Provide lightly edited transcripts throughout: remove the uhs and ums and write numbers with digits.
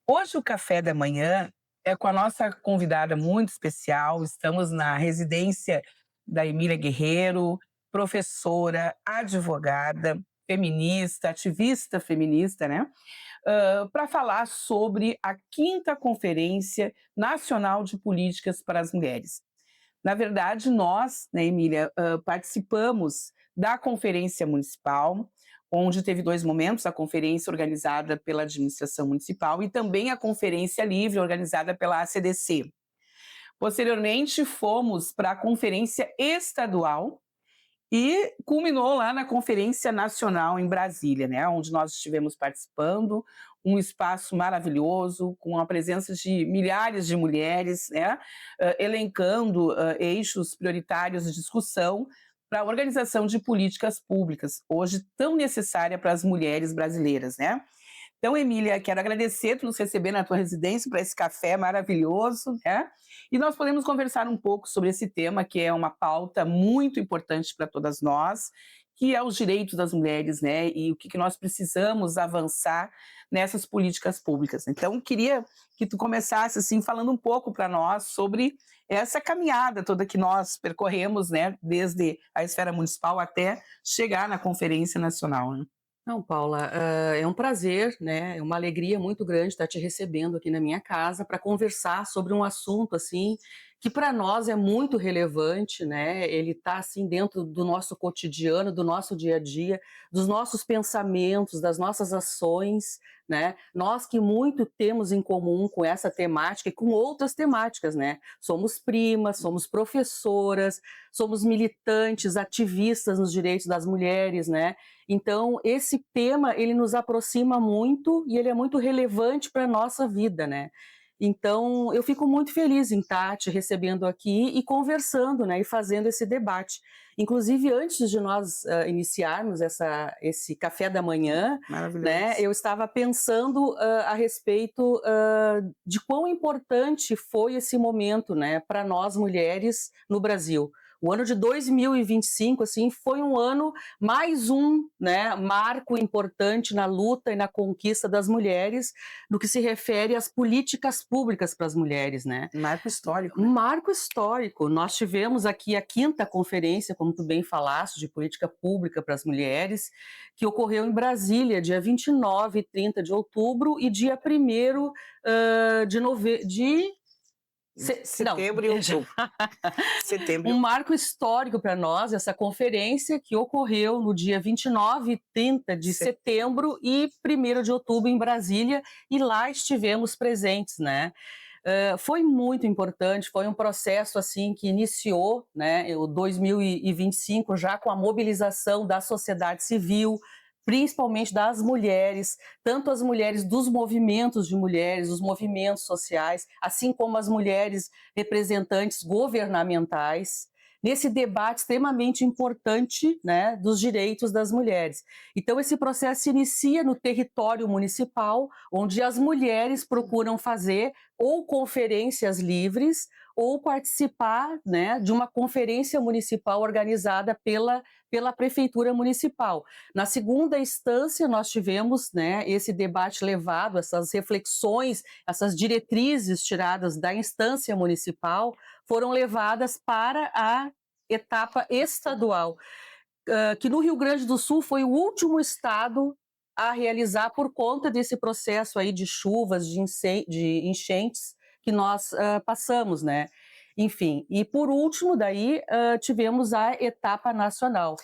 Hoje o café da manhã é com a nossa convidada muito especial. Estamos na residência da Emília Guerreiro, professora, advogada, feminista, ativista feminista, né? Para falar sobre a quinta Conferência Nacional de Políticas para as Mulheres. Na verdade, nós, né, Emília, participamos da conferência municipal, onde teve 2 momentos, a conferência organizada pela administração municipal e também a conferência livre organizada pela ACDC. Posteriormente, fomos para a conferência estadual e culminou lá na Conferência Nacional em Brasília, né, onde nós estivemos participando, um espaço maravilhoso, com a presença de milhares de mulheres, né, elencando eixos prioritários de discussão para a organização de políticas públicas, hoje tão necessária para as mulheres brasileiras, né. Então, Emília, quero agradecer por nos receber na tua residência para esse café maravilhoso, né? E nós podemos conversar um pouco sobre esse tema, que é uma pauta muito importante para todas nós, que é os direitos das mulheres, né? E o que nós precisamos avançar nessas políticas públicas. Então, queria que tu começasse assim falando um pouco para nós sobre essa caminhada toda que nós percorremos, né? Desde a esfera municipal até chegar na Conferência Nacional, né? Não, Paula, é um prazer, né, é uma alegria muito grande estar te recebendo aqui na minha casa para conversar sobre um assunto, assim, que para nós é muito relevante, né, ele está, assim, dentro do nosso cotidiano, do nosso dia a dia, dos nossos pensamentos, das nossas ações, né, nós que muito temos em comum com essa temática e com outras temáticas, né, somos primas, somos professoras, somos militantes, ativistas nos direitos das mulheres, né, então, esse tema, ele nos aproxima muito e ele é muito relevante para a nossa vida, né. Então, eu fico muito feliz em estar te recebendo aqui e conversando, né, e fazendo esse debate. Inclusive, antes de nós, iniciarmos esse café da manhã, né, Maravilhoso. eu estava pensando, a respeito, de quão importante foi esse momento, né, para nós mulheres no Brasil. O ano de 2025, assim, foi um ano mais um, né, marco importante na luta e na conquista das mulheres, no que se refere às políticas públicas para as mulheres, né. Marco histórico, Um né? marco histórico. Nós tivemos aqui a quinta conferência, como tu bem falaste, de política pública para as mulheres, que ocorreu em Brasília, dia 29 e 30 de outubro e dia 1º de nove de se não, Setembro e outubro. Setembro e um outubro. marco histórico para nós, essa conferência que ocorreu no dia 29 e 30 de setembro e 1º de outubro em Brasília, e lá estivemos presentes, né. Foi muito importante, foi um processo, assim, que iniciou, né, o 2025 já com a mobilização da sociedade civil, principalmente das mulheres, tanto as mulheres dos movimentos de mulheres, os movimentos sociais, assim como as mulheres representantes governamentais, nesse debate extremamente importante, né, dos direitos das mulheres. Então, esse processo se inicia no território municipal, onde as mulheres procuram fazer ou conferências livres ou participar, né, de uma conferência municipal organizada pela prefeitura municipal. Na segunda instância, nós tivemos, né, esse debate levado, essas reflexões, essas diretrizes tiradas da instância municipal, foram levadas para a etapa estadual, que no Rio Grande do Sul foi o último estado a realizar por conta desse processo aí de chuvas, de enchentes que nós passamos, né. Enfim, e por último daí, tivemos a etapa nacional.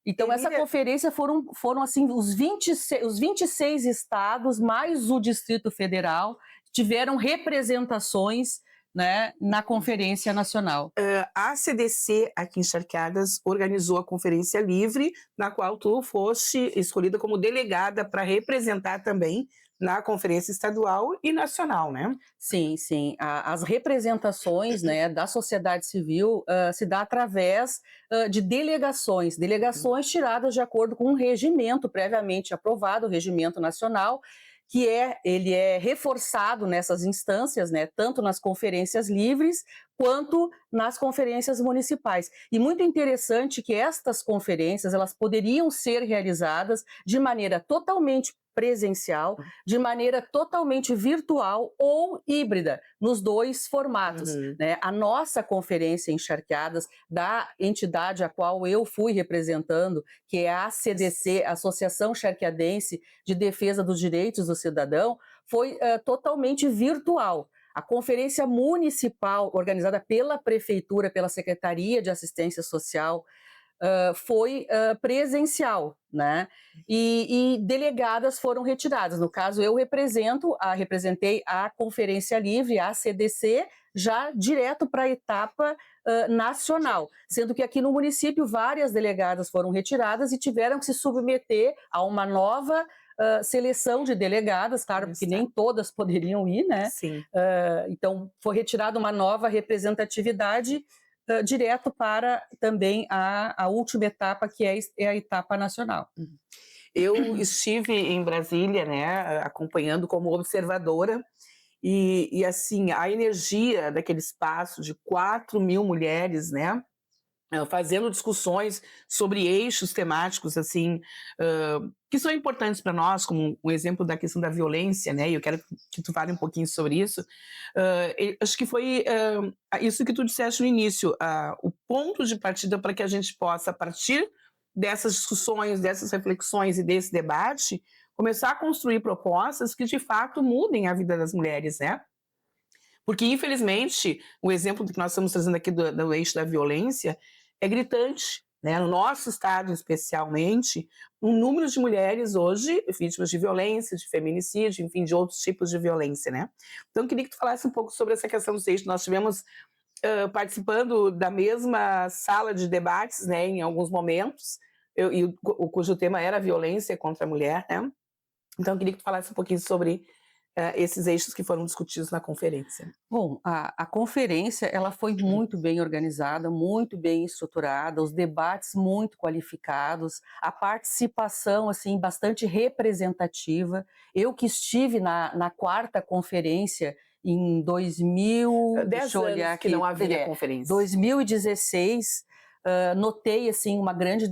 Então essa Emília, conferência foram assim os 26 estados, mais o Distrito Federal, tiveram representações, né, na conferência nacional. a CDC aqui em Charquadas organizou a Conferência Livre, na qual tu foste escolhida como delegada para representar também na Conferência Estadual e Nacional, né? Sim, sim. As representações, né, da sociedade civil se dá através de delegações, delegações tiradas de acordo com um regimento previamente aprovado, o regimento nacional, ele é reforçado nessas instâncias, né, tanto nas conferências livres quanto nas conferências municipais. E muito interessante que estas conferências, elas poderiam ser realizadas de maneira totalmente presencial, de maneira totalmente virtual ou híbrida, nos dois formatos. Né? A nossa conferência Encharqueadas, da entidade a qual eu fui representando, que é a ACDC, Associação Charqueadense de Defesa dos Direitos do Cidadão, foi totalmente virtual. A conferência municipal, organizada pela Prefeitura, pela Secretaria de Assistência Social, foi presencial, né? E delegadas foram retiradas. No caso, eu representei a Conferência Livre, a CDC, já direto para a etapa nacional, sendo que aqui no município várias delegadas foram retiradas e tiveram que se submeter a uma nova seleção de delegadas, claro, porque nem todas poderiam ir, né? Sim. Então, foi retirada uma nova representatividade direto para também a última etapa, que é a etapa nacional. Eu estive em Brasília, né, acompanhando como observadora, e assim, a energia daquele espaço de 4.000 mulheres, né, fazendo discussões sobre eixos temáticos, assim, que são importantes para nós, como um exemplo da questão da violência, né, e eu quero que tu fale um pouquinho sobre isso. Acho que foi isso que tu disseste no início, o ponto de partida para que a gente possa, a partir dessas discussões, dessas reflexões e desse debate, começar a construir propostas que, de fato, mudem a vida das mulheres, né? Porque, infelizmente, o exemplo que nós estamos trazendo aqui do eixo da violência é gritante, né? No nosso estado, especialmente, o número de mulheres hoje vítimas de violência, de feminicídio, enfim, de outros tipos de violência, né? Então, eu queria que tu falasse um pouco sobre essa questão dos eixos. Nós tivemos participando da mesma sala de debates, né, em alguns momentos, cujo tema era a violência contra a mulher, né? Então, eu queria que tu falasse um pouquinho sobre esses eixos que foram discutidos na conferência. Bom, a conferência ela foi muito bem organizada, muito bem estruturada, os debates muito qualificados, a participação assim bastante representativa. Eu que estive na quarta conferência em 2000, 10 deixa eu olhar anos que aqui, não havia conferência. 2016, notei assim uma grande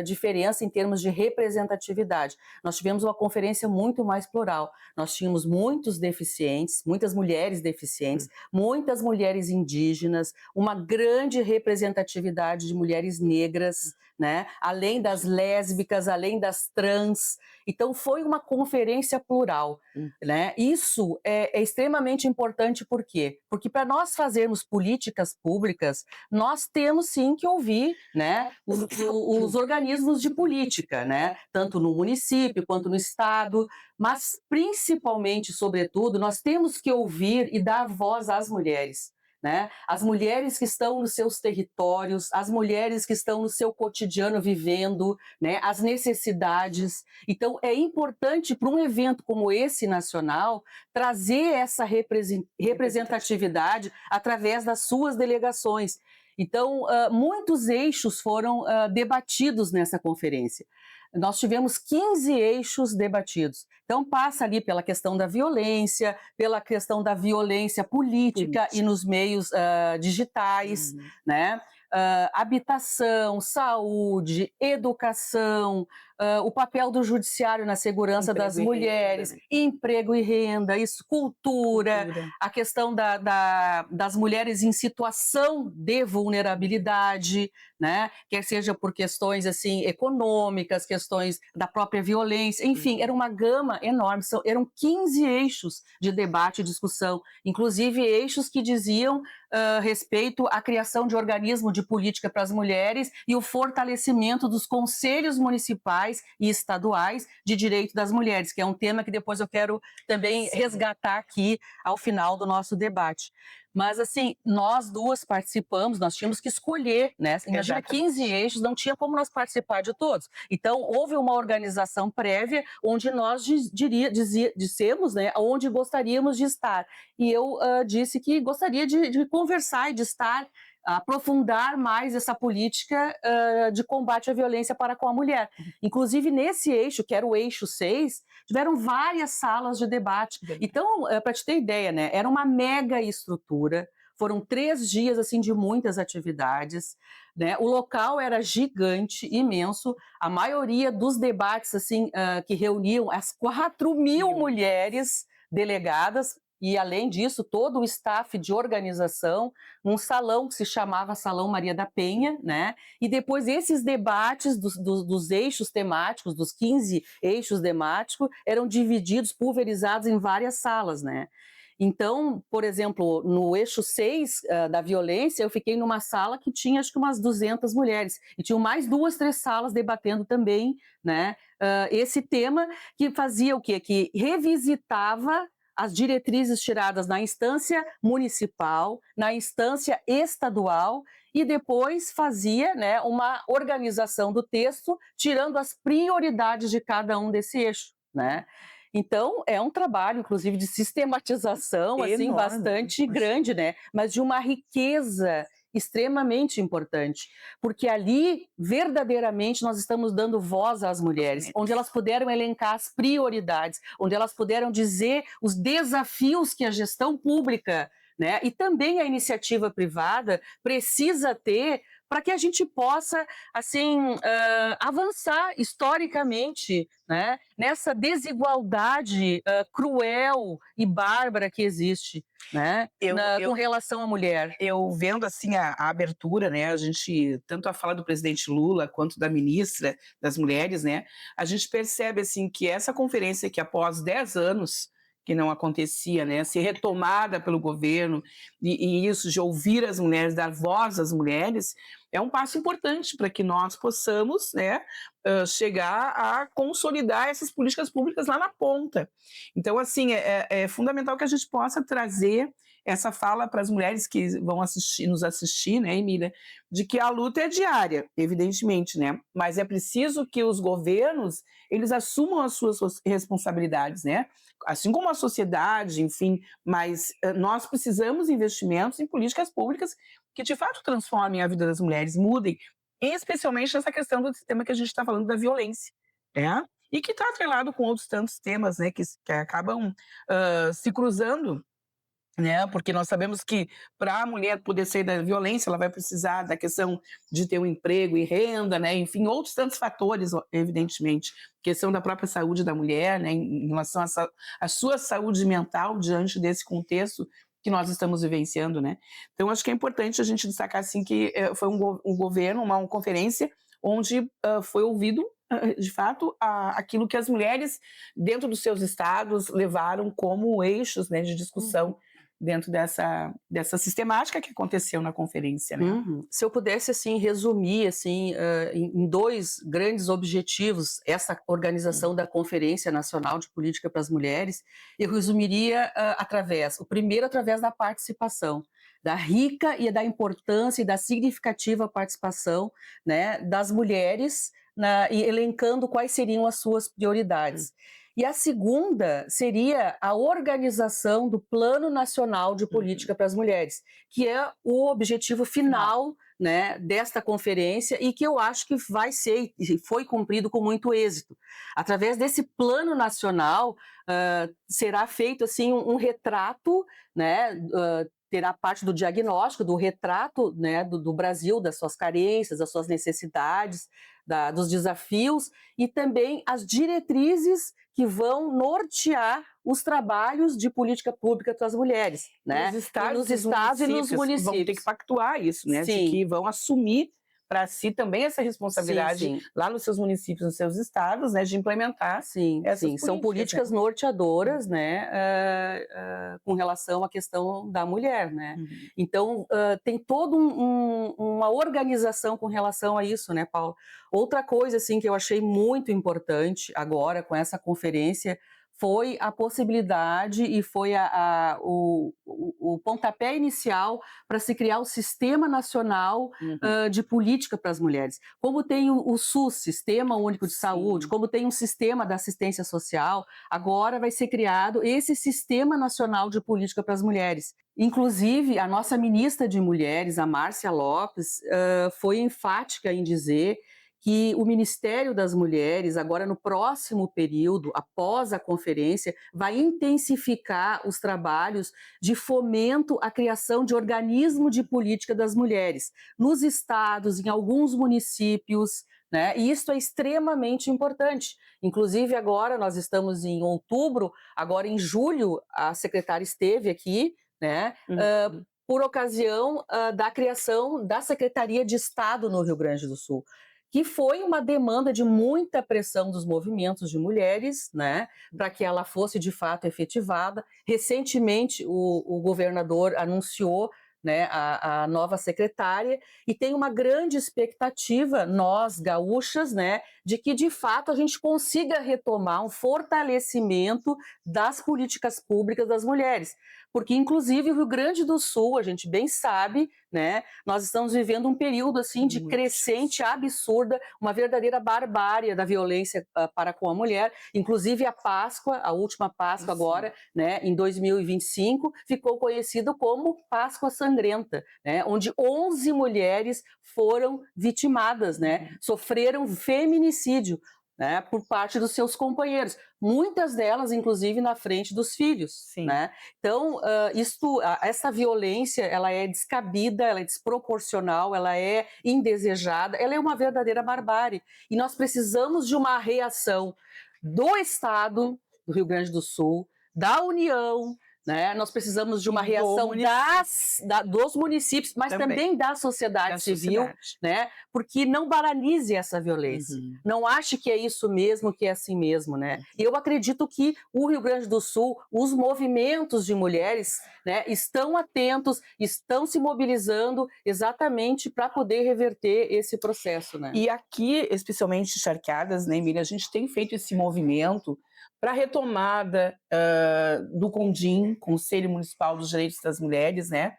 diferença em termos de representatividade. Nós tivemos uma conferência muito mais plural. Nós tínhamos muitos deficientes, muitas mulheres deficientes, muitas mulheres indígenas, uma grande representatividade de mulheres negras, né? Além das lésbicas, além das trans. Então foi uma conferência plural, né? Isso é extremamente importante, por quê? Porque para nós fazermos políticas públicas, nós temos sim que ouvir, né, os organismos de política, né, tanto no município quanto no estado, mas principalmente, sobretudo, nós temos que ouvir e dar voz às mulheres. Né? As mulheres que estão nos seus territórios, as mulheres que estão no seu cotidiano vivendo, né, as necessidades. Então, é importante para um evento como esse nacional trazer essa representatividade através das suas delegações. Então, muitos eixos foram debatidos nessa conferência. Nós tivemos 15 eixos debatidos. Então, passa ali pela questão da violência, pela questão da violência política e nos meios digitais, né? Habitação, saúde, educação, o papel do judiciário na segurança das mulheres, emprego e renda, isso, cultura, a questão das mulheres em situação de vulnerabilidade, né? Quer seja por questões assim econômicas, questões da própria violência, enfim, era uma gama enorme, eram 15 eixos de debate e discussão, inclusive eixos que diziam respeito à criação de organismo de política para as mulheres e o fortalecimento dos conselhos municipais e estaduais de direito das mulheres, que é um tema que depois eu quero também resgatar aqui ao final do nosso debate. Mas, assim, nós duas participamos, nós tínhamos que escolher, né? Imagina 15 eixos, não tinha como nós participar de todos. Então, houve uma organização prévia onde nós dissemos, né, onde gostaríamos de estar. E eu disse que gostaria de conversar e de estar, aprofundar mais essa política de combate à violência para com a mulher. Inclusive, nesse eixo, que era o eixo 6, tiveram várias salas de debate. Então, para te ter ideia, né, era uma mega estrutura, Foram 3 dias, assim, de muitas atividades, né, o local era gigante, imenso, a maioria dos debates, assim, que reuniam as 4.000 mulheres delegadas, e além disso, todo o staff de organização, num salão que se chamava Salão Maria da Penha, né, e depois esses debates dos eixos temáticos, dos 15 eixos temáticos, eram divididos, pulverizados em várias salas, né. Então, por exemplo, no eixo 6 da violência, eu fiquei numa sala que tinha acho que umas 200 mulheres, e tinham mais 2, 3 salas debatendo também, né, esse tema, que fazia o quê? Que revisitava as diretrizes tiradas na instância municipal, na instância estadual, e depois fazia, né, uma organização do texto, tirando as prioridades de cada um desse eixo, né. Então, é um trabalho, inclusive, de sistematização, assim, Enorme. bastante grande, né, mas de uma riqueza extremamente importante, porque ali, verdadeiramente, nós estamos dando voz às mulheres, onde elas puderam elencar as prioridades, onde elas puderam dizer os desafios que a gestão pública, né, e também a iniciativa privada precisa ter para que a gente possa, assim, avançar historicamente, né, nessa desigualdade cruel e bárbara que existe, né, Eu com eu relação à mulher. eu vendo, assim, a abertura, né, a gente tanto a fala do presidente Lula quanto da ministra das Mulheres, né, a gente percebe, assim, que essa conferência que após 10 anos que não acontecia, né, ser retomada pelo governo, e isso de ouvir as mulheres, dar voz às mulheres, é um passo importante para que nós possamos, né, chegar a consolidar essas políticas públicas lá na ponta. Então, assim, é fundamental que a gente possa trazer essa fala para as mulheres que vão assistir, nos assistir, né, Emília, de que a luta é diária, evidentemente, né, mas é preciso que os governos eles assumam as suas responsabilidades, né, assim como a sociedade, enfim, mas nós precisamos de investimentos em políticas públicas que de fato transformem a vida das mulheres, mudem, especialmente nessa questão do tema que a gente está falando da violência, né? E que está atrelado com outros tantos temas, né, que acabam se cruzando, né, porque nós sabemos que para a mulher poder sair da violência, ela vai precisar da questão de ter um emprego e renda, né, enfim, outros tantos fatores, evidentemente, questão da própria saúde da mulher, né, em relação à sua saúde mental diante desse contexto que nós estamos vivenciando, né. Então acho que é importante a gente destacar, assim, que foi um governo, uma conferência onde foi ouvido, de fato, aquilo que as mulheres dentro dos seus estados levaram como eixos, né, de discussão dentro dessa sistemática que aconteceu na conferência, né. Uhum. Se eu pudesse, assim, resumir, assim, em 2 grandes objetivos, essa organização da Conferência Nacional de Política para as Mulheres, eu resumiria, o primeiro através da participação, da rica e da importância e da significativa participação, né, das mulheres e elencando quais seriam as suas prioridades. E a segunda seria a organização do Plano Nacional de Política para as Mulheres, que é o objetivo final, né, desta conferência e que eu acho que vai ser e foi cumprido com muito êxito. Através desse plano nacional, será feito assim um retrato, né, terá parte do diagnóstico, do retrato, né, do Brasil, das suas carências, das suas necessidades, dos desafios e também as diretrizes que vão nortear os trabalhos de política pública para as mulheres, né? Os estados E nos estados e nos vão ter que municípios. pactuar isso, né, de Sim, que vão assumir para si também essa sim, responsabilidade sim. lá nos seus municípios, nos seus estados, né, de implementar Sim, essas sim, são políticas, né. políticas norteadoras, né, com relação à questão da mulher, né. Uhum. Então, tem todo uma organização com relação a isso, né, Paula. Outra coisa, assim, que eu achei muito importante agora com essa conferência, foi a possibilidade e foi o pontapé inicial para se criar o Sistema Nacional, Uhum. de Política para as Mulheres. Como tem o SUS, Sistema Único de Saúde, Sim. como tem um sistema da assistência social, agora vai ser criado esse Sistema Nacional de Política para as Mulheres. Inclusive, a nossa ministra de Mulheres, a Márcia Lopes, foi enfática em dizer que o Ministério das Mulheres, agora no próximo período, após a conferência, vai intensificar os trabalhos de fomento à criação de organismo de política das mulheres, nos estados, em alguns municípios, né? E isso é extremamente importante. Inclusive, agora nós estamos em outubro, agora em julho, a secretária esteve aqui, né? Por ocasião da criação da Secretaria de Estado no Rio Grande do Sul, que foi uma demanda de muita pressão dos movimentos de mulheres, né, para que ela fosse de fato efetivada. Recentemente, o governador anunciou, né, a nova secretária, e tem uma grande expectativa, nós gaúchas, né, de que de fato a gente consiga retomar um fortalecimento das políticas públicas das mulheres. Porque, inclusive, o Rio Grande do Sul, a gente bem sabe, né, nós estamos vivendo um período assim de crescente absurda, uma verdadeira barbárie da violência para com a mulher. Inclusive a Páscoa, a última Páscoa agora, né, em 2025, ficou conhecido como Páscoa Sangrenta, né, onde 11 mulheres foram vitimadas, né, sofreram feminicídio, né, por parte dos seus companheiros, muitas delas, inclusive, na frente dos filhos, né? Então, essa violência, ela é descabida, ela é desproporcional, ela é indesejada, ela é uma verdadeira barbárie. E nós precisamos de uma reação do Estado do Rio Grande do Sul, da União, né? Nós precisamos de uma reação dos municípios, mas também da sociedade civil, né? Porque não banalize essa violência. Não ache que é isso mesmo, que é assim mesmo, né? E eu acredito que o Rio Grande do Sul, os movimentos de mulheres, né, estão atentos, estão se mobilizando exatamente para poder reverter esse processo, né? E aqui, especialmente Charqueadas, né, Emília, a gente tem feito esse movimento para a retomada do CONDIM, Conselho Municipal dos Direitos das Mulheres, né?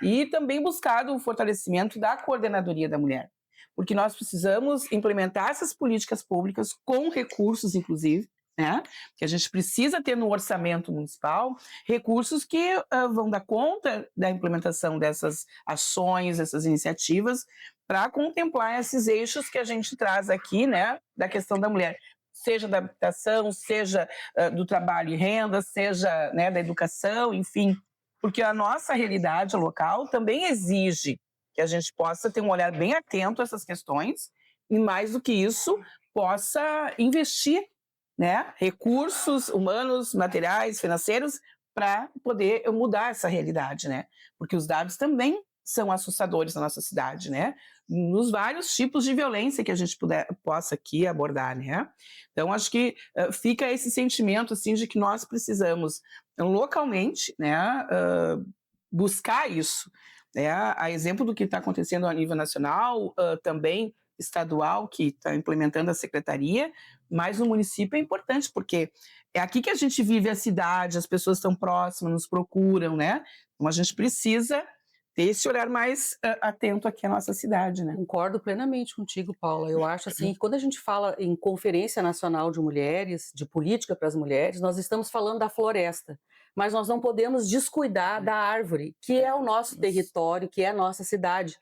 E também buscado o fortalecimento da Coordenadoria da Mulher, porque nós precisamos implementar essas políticas públicas com recursos, inclusive, né? Que a gente precisa ter no orçamento municipal recursos que vão dar conta da implementação dessas ações, dessas iniciativas, para contemplar esses eixos que a gente traz aqui, né? Da questão da mulher, seja da habitação, seja do trabalho e renda, seja, né, da educação, enfim, porque a nossa realidade local também exige que a gente possa ter um olhar bem atento a essas questões e, mais do que isso, possa investir, né, recursos humanos, materiais, financeiros, para poder mudar essa realidade, né? Porque os dados também são assustadores na nossa cidade, né? Nos vários tipos de violência que a gente possa aqui abordar, né? Então, acho que fica esse sentimento, assim, de que nós precisamos, localmente, né, buscar isso, né? A exemplo do que está acontecendo a nível nacional, também estadual, que está implementando a secretaria, mas no município é importante, porque é aqui que a gente vive a cidade, as pessoas estão próximas, nos procuram, né? Então, a gente precisa ter esse olhar mais atento aqui à nossa cidade, né? Concordo plenamente contigo, Paula. Eu acho assim, que quando a gente fala em Conferência Nacional de Mulheres, de política para as mulheres, nós estamos falando da floresta, mas nós não podemos descuidar da árvore, que é o nosso território, que é a nossa cidade,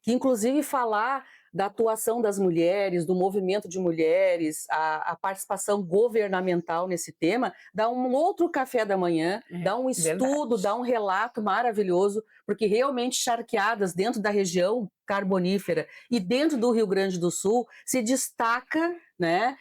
que inclusive falar da atuação das mulheres, do movimento de mulheres, a participação governamental nesse tema, dá um outro café da manhã, dá um estudo, dá um relato maravilhoso, porque realmente Charqueadas, dentro da região carbonífera e dentro do Rio Grande do Sul, se destaca, né,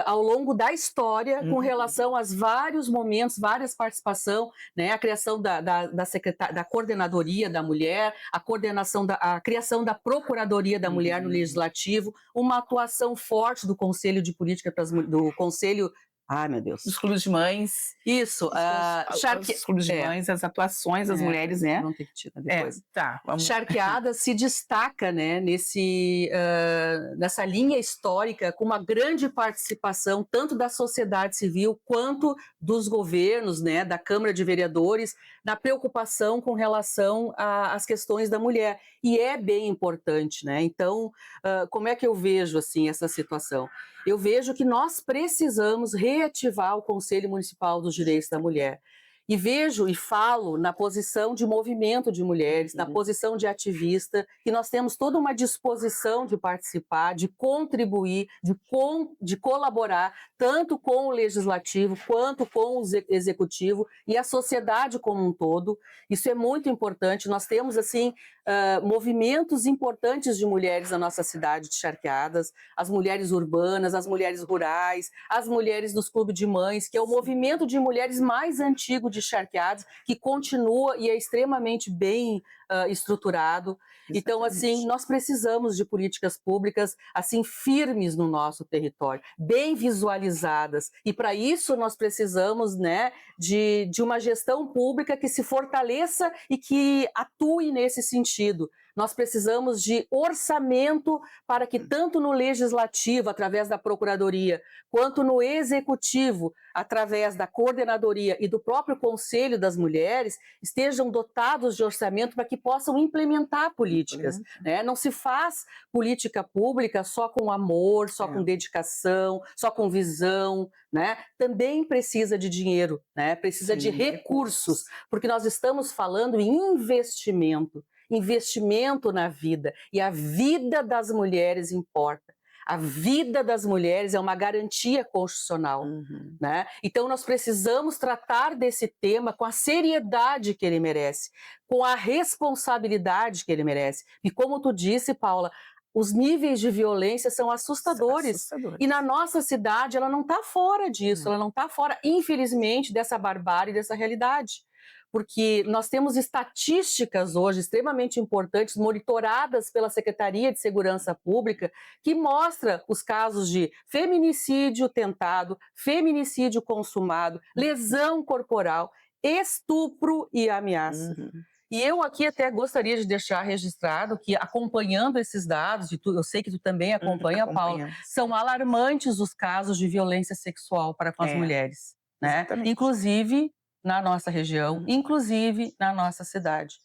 ao longo da história, com relação aos vários momentos, várias participações, né, a criação da coordenadoria da mulher, a criação da procuradoria da mulher no legislativo, uma atuação forte do Conselho de Política do Conselho. Ai, meu Deus. Os clubes de mães. Isso. Os clubes de mães, as atuações das mulheres, né? Não tem que tirar depois. Vamos. Charqueadas se destaca, né, nessa linha histórica, com uma grande participação tanto da sociedade civil quanto dos governos, né, da Câmara de Vereadores, na preocupação com relação às questões da mulher. E é bem importante, né? Então, como é que eu vejo assim essa situação? Eu vejo que nós precisamos reativar o Conselho Municipal dos Direitos da Mulher. e vejo e falo na posição de movimento de mulheres, na posição de ativista, que nós temos toda uma disposição de participar, de contribuir, de colaborar, tanto com o legislativo quanto com o executivo e a sociedade como um todo. Isso é muito importante. Nós temos, assim, movimentos importantes de mulheres na nossa cidade de Charqueadas, as mulheres urbanas, as mulheres rurais, as mulheres dos clubes de mães, que é o movimento de mulheres mais antigo de Charqueadas, que continua e é extremamente bem estruturado. Então, assim, nós precisamos de políticas públicas assim firmes no nosso território, bem visualizadas. E para isso nós precisamos, né, de uma gestão pública que se fortaleça e que atue nesse sentido. Nós precisamos de orçamento para que tanto no legislativo, através da Procuradoria, quanto no executivo, através da coordenadoria e do próprio Conselho das Mulheres, estejam dotados de orçamento para que possam implementar políticas, né? Não se faz política pública só com amor, só com dedicação, só com visão, né? Também precisa de dinheiro, né? Precisa de recursos, porque nós estamos falando em investimento na vida, e a vida das mulheres importa. A vida das mulheres é uma garantia constitucional, né? Então nós precisamos tratar desse tema com a seriedade que ele merece, com a responsabilidade que ele merece. E como tu disse, Paula, os níveis de violência são assustadores. E na nossa cidade ela não está fora disso, ela não está fora, infelizmente, dessa barbárie, dessa realidade. Porque nós temos estatísticas hoje extremamente importantes, monitoradas pela Secretaria de Segurança Pública, que mostra os casos de feminicídio tentado, feminicídio consumado, lesão corporal, estupro e ameaça. E eu aqui até gostaria de deixar registrado que, acompanhando esses dados, eu sei que tu também acompanha, Paula, são alarmantes os casos de violência sexual para com as mulheres, né? Inclusive na nossa região, inclusive na nossa cidade.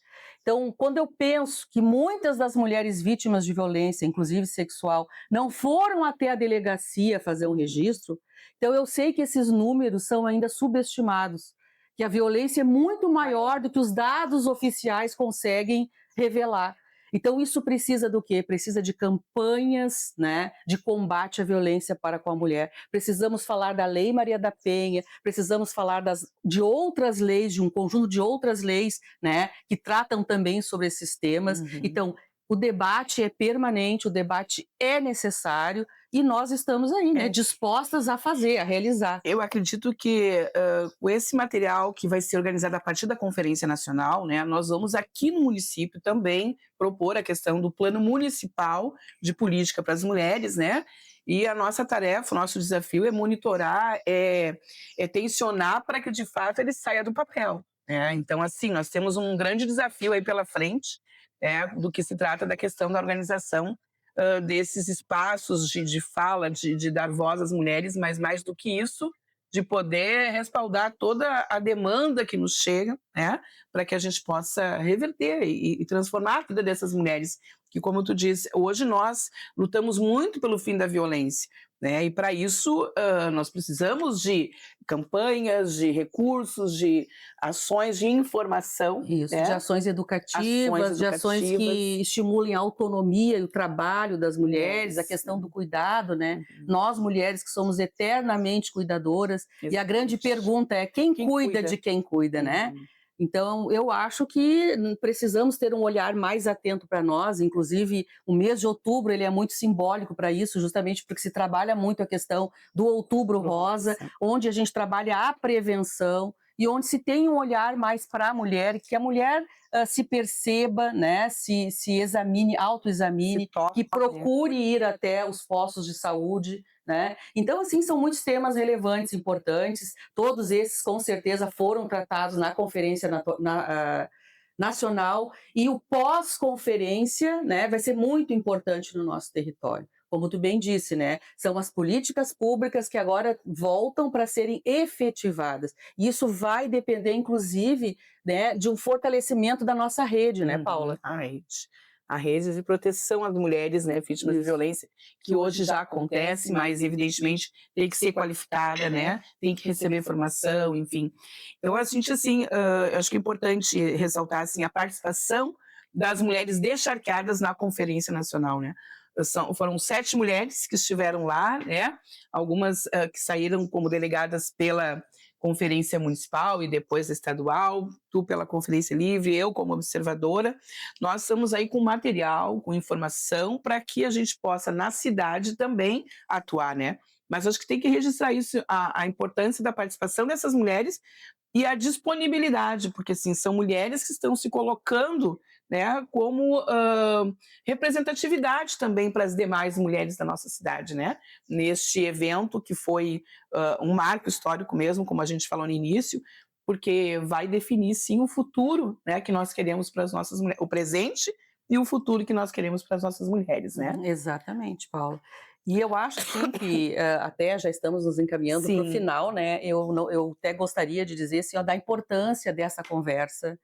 Então, quando eu penso que muitas das mulheres vítimas de violência, inclusive sexual, não foram até a delegacia fazer um registro, então eu sei que esses números são ainda subestimados, que a violência é muito maior do que os dados oficiais conseguem revelar. Então isso precisa do quê? Precisa de campanhas, né, de combate à violência para com a mulher. Precisamos falar da Lei Maria da Penha, precisamos falar de outras leis, de um conjunto de outras leis, né, que tratam também sobre esses temas. Então, o debate é permanente, o debate é necessário e nós estamos aí, né, dispostas a fazer, a realizar. Eu acredito que com esse material que vai ser organizado a partir da Conferência Nacional, né, nós vamos aqui no município também propor a questão do Plano Municipal de Política para as Mulheres, né? E a nossa tarefa, o nosso desafio é monitorar, tensionar para que de fato ele saia do papel, né? Então, assim, nós temos um grande desafio aí pela frente, do que se trata da questão da organização desses espaços de fala, de dar voz às mulheres, mas mais do que isso, de poder respaldar toda a demanda que nos chega, né, para que a gente possa reverter e transformar a vida dessas mulheres, que, como tu disse, hoje nós lutamos muito pelo fim da violência, né, e para isso nós precisamos de campanhas, de recursos, de ações de informação. Isso, né? De ações educativas, de ações que estimulem a autonomia e o trabalho das mulheres, a questão do cuidado, né? Nós, mulheres que somos eternamente cuidadoras, e a grande pergunta é quem cuida de quem cuida, né? Então, eu acho que precisamos ter um olhar mais atento para nós, inclusive o mês de outubro ele é muito simbólico para isso, justamente porque se trabalha muito a questão do Outubro Rosa, onde a gente trabalha a prevenção e onde se tem um olhar mais para a mulher, que a mulher se perceba, né, se examine, autoexamine, que procure ir até os postos de saúde, né? Então, assim, são muitos temas relevantes, importantes, todos esses com certeza foram tratados na Conferência Nacional, e o pós-conferência, né, vai ser muito importante no nosso território. Como tu bem disse, né, são as políticas públicas que agora voltam para serem efetivadas. E isso vai depender, inclusive, né, de um fortalecimento da nossa rede, né, Paula? A rede. a redes de proteção às mulheres, né, vítimas de violência, que hoje já acontece, mas evidentemente tem que ser qualificada, né, tem que receber formação, enfim. Então a gente, assim, eu acho que é importante ressaltar, assim, a participação das mulheres deixarqueadas na Conferência Nacional, né. Foram 7 mulheres que estiveram lá, né, algumas que saíram como delegadas pela Conferência Municipal e depois estadual, tu pela Conferência Livre, eu como observadora. Nós estamos aí com material, com informação, para que a gente possa, na cidade, também atuar, né? Mas acho que tem que registrar isso, a importância da participação dessas mulheres e a disponibilidade, porque assim, são mulheres que estão se colocando, né, como representatividade também para as demais mulheres da nossa cidade, né? Neste evento que foi um marco histórico mesmo, como a gente falou no início, porque vai definir sim o futuro, né, que nós queremos para as nossas mulheres, o presente e o futuro que nós queremos para as nossas mulheres, né? Exatamente, Paula. E eu acho assim que até já estamos nos encaminhando para o Sim. final, né? Eu até gostaria de dizer assim, ó, da importância dessa conversa,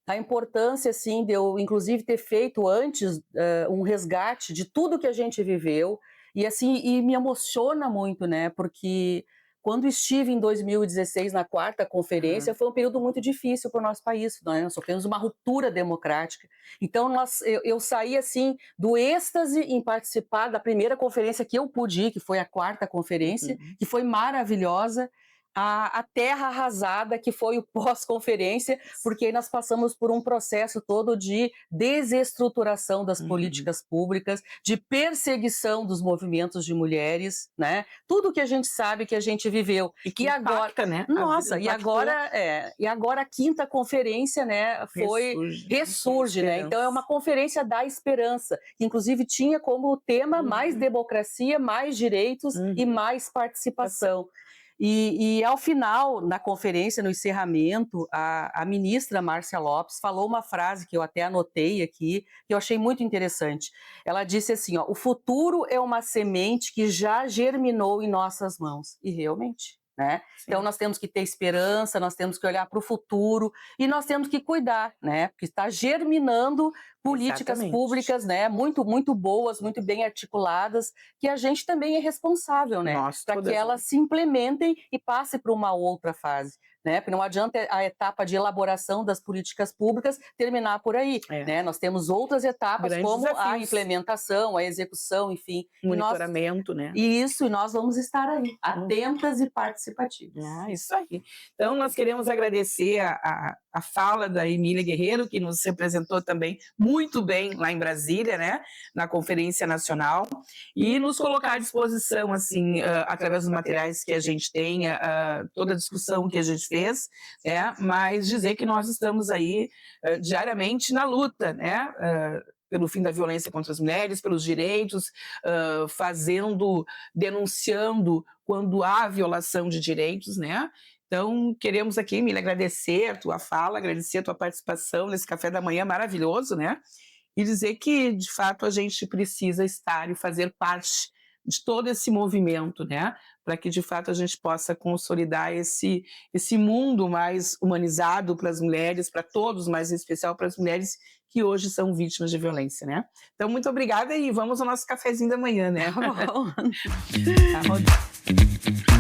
a importância, assim, de eu, inclusive, ter feito antes um resgate de tudo que a gente viveu, e assim, e me emociona muito, né, porque quando estive em 2016 na 4ª conferência, Uhum. foi um período muito difícil para o nosso país, nós sofremos uma ruptura democrática, então eu saí, assim, do êxtase em participar da primeira conferência que eu pude ir, que foi a 4ª conferência, Uhum. que foi maravilhosa, a terra arrasada que foi o pós-conferência, porque aí nós passamos por um processo todo de desestruturação das Uhum. políticas públicas, de perseguição dos movimentos de mulheres, né? Tudo que a gente sabe que a gente viveu. E que E agora, impacta, né? A vida nossa, impactou, e agora a 5ª conferência, né, ressurge, com ressurge, né? Então é uma esperança. conferência da esperança, que inclusive tinha como tema mais Uhum. democracia, mais direitos e Uhum. mais participação. E ao final, na conferência, no encerramento, a ministra Márcia Lopes falou uma frase que eu até anotei aqui, que eu achei muito interessante. Ela disse assim, ó, o futuro é uma semente que já germinou em nossas mãos. E realmente, né? Então Sim, nós temos que ter esperança, nós temos que olhar para o futuro e nós temos que cuidar, né? Porque está germinando políticas exatamente. públicas, né? Muito, muito boas, muito bem articuladas, que a gente também é responsável, né? Nós Para que todas, né? elas se implementem e passem para uma outra fase. Né? Porque não adianta a etapa de elaboração das políticas públicas terminar por aí. É, Né? Nós temos outras etapas, grandes como a desafios. implementação, a execução, enfim. Monitoramento, né? E nós vamos estar aí, atentas e participativas. Ah, isso aí. Então, nós queremos agradecer a fala da Emília Guerreiro, que nos representou também muito bem lá em Brasília, né, na Conferência Nacional, e nos colocar à disposição, assim, através dos materiais que a gente tenha, toda a discussão que a gente fez, né, mas dizer que nós estamos aí diariamente na luta, né, pelo fim da violência contra as mulheres, pelos direitos, denunciando quando há violação de direitos, né? Então, queremos aqui, Emília, agradecer a tua fala, agradecer a tua participação nesse café da manhã maravilhoso, né? E dizer que, de fato, a gente precisa estar e fazer parte de todo esse movimento, né? Para que, de fato, a gente possa consolidar esse mundo mais humanizado para as mulheres, para todos, mas em especial para as mulheres que hoje são vítimas de violência, né? Então, muito obrigada e vamos ao nosso cafezinho da manhã, né? Tá bom. Tá,